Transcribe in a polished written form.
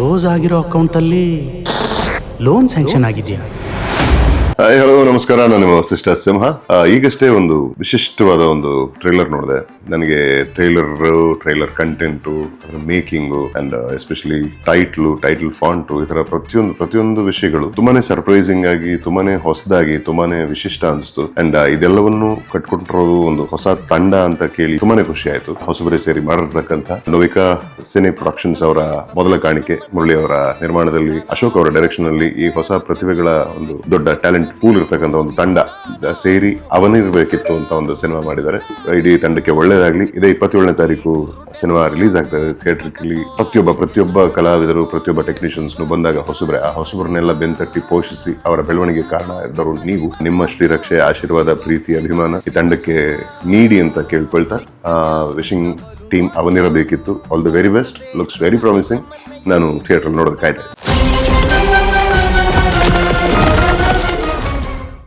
Close ಆಗಿರೋ ಅಕೌಂಟಲ್ಲಿ loan sanction ಆಗಿದೆಯಾ? ಹಾಯ್, ಹಲೋ, ನಮಸ್ಕಾರ. ನಾನು ನಿಮ್ಮ ವಸಿಷ್ಠ ಸಿಂಹ. ಈಗಷ್ಟೇ ಒಂದು ವಿಶಿಷ್ಟವಾದ ಒಂದು ಟ್ರೈಲರ್ ನೋಡಿದೆ. ನನಗೆ trailer content, making and especially title font, ಈ ತರ ಪ್ರತಿಯೊಂದು ವಿಷಯಗಳು ತುಂಬಾನೇ ಸರ್ಪ್ರೈಸಿಂಗ್ ಆಗಿ, ತುಂಬಾನೇ ಹೊಸದಾಗಿ, ತುಂಬಾನೇ ವಿಶಿಷ್ಟ ಅನಿಸ್ತು. ಅಂಡ್ ಇದೆಲ್ಲವನ್ನು ಕಟ್ಕೊಂಡಿರೋದು ಒಂದು ಹೊಸ ತಂಡ ಅಂತ ಕೇಳಿ ತುಂಬಾನೇ ಖುಷಿ ಆಯ್ತು. ಹೊಸಬರೇ ಸೇರಿ ಮಾಡಿರ್ತಕ್ಕಂಥ ನೋವಿಕಾ ಸಿನಿ ಪ್ರೊಡಕ್ಷನ್ಸ್ ಅವರ ಮೊದಲ ಕಾಣಿಕೆ, ಮುರಳಿ ಅವರ ನಿರ್ಮಾಣದಲ್ಲಿ, ಅಶೋಕ್ ಅವರ ಡೈರೆಕ್ಷನ್ ಅಲ್ಲಿ ಈ ಹೊಸ ಪ್ರತಿಭೆಗಳ ಒಂದು ದೊಡ್ಡ ಟ್ಯಾಲೆಂಟ್ ಪೂಲ್ ಇರ್ತಕ್ಕಂಥ ಒಂದು ತಂಡ ಸೇರಿ ಅವನಿರ್ಬೇಕಿತ್ತು ಅಂತ ಒಂದು ಸಿನಿಮಾ ಮಾಡಿದ್ದಾರೆ. ಇಡೀ ತಂಡಕ್ಕೆ ಒಳ್ಳೇದಾಗ್ಲಿ. ಇದೇ 27ನೇ ತಾರೀಕು ಸಿನಿಮಾ ರಿಲೀಸ್ ಆಗ್ತದೆ ಥಿಯೇಟರ್ಲಿ. ಪ್ರತಿಯೊಬ್ಬ ಕಲಾವಿದರು, ಪ್ರತಿಯೊಬ್ಬ ಟೆಕ್ನಿಷಿಯನ್ಸ್ ಬಂದಾಗ ಹೊಸಬರನ್ನೆಲ್ಲ ಬೆಂತಟ್ಟಿ ಪೋಷಿಸಿ ಅವರ ಬೆಳವಣಿಗೆ ಕಾರಣ ಇದ್ದರು ನೀವು. ನಿಮ್ಮ ಶ್ರೀರಕ್ಷೆ, ಆಶೀರ್ವಾದ, ಪ್ರೀತಿ, ಅಭಿಮಾನ ಈ ತಂಡಕ್ಕೆ ನೀಡಿ ಅಂತ ಕೇಳ್ಕೊಳ್ತಾ, ವಿಶಿಂಗ್ ಟೀಮ್ ಅವನಿರಬೇಕಿತ್ತು. All the very best. Looks very promising. ನಾನು ಥಿಯೇಟರ್ ನೋಡೋದಕ್ಕಾಯ್ತು.